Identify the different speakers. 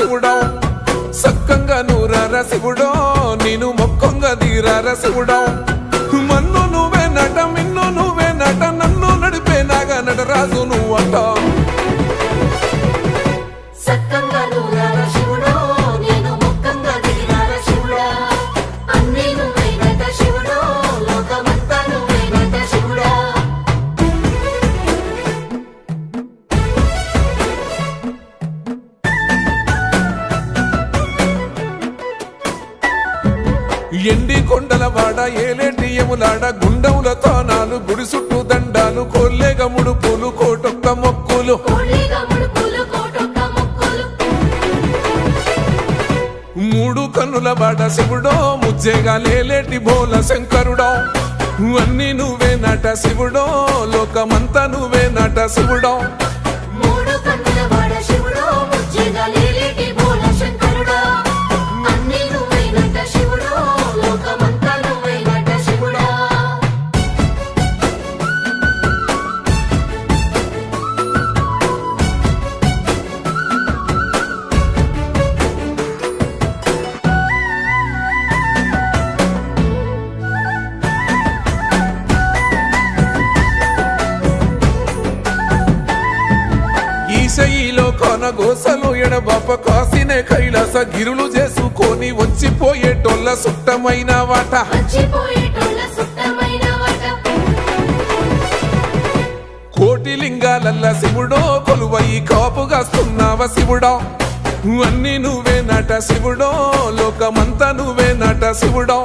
Speaker 1: శివుడో సక్కంగా నూరార శివుడో నేను మొక్కంగా తీరార శివుడో మన్ను నువ్వే నట మిన్ను నువ్వే నట నన్ను నడిపే నాగా నటరాజు నువ్వంట ఎండి కొండలవాడ ఏలేటి యములాడ గుండముల తానాలు గుడి చుట్టూ దండాలు కొల్లేగ ముడుపులు కోటొక్క మొక్కులు మూడు కన్నుల బాడ శివుడో ముజ్జేగా లేలేటి బోల శంకరుడో అన్ని నువ్వే నట శివుడో లోకమంతా నువ్వే నట శివుడో ఈశయిలో కొనగోసలు ఎడబాప కాసినే కైలాస గిరులు చేసుకొని వచ్చిపోయేటోళ్ళ సుట్టమైన వాట కోటి లింగాలల్ల శివుడో కొలువయి కాపుగాస్తున్నావ శివుడో అన్ని నువ్వే నట శివుడో లోకమంతా నువ్వే నట శివుడో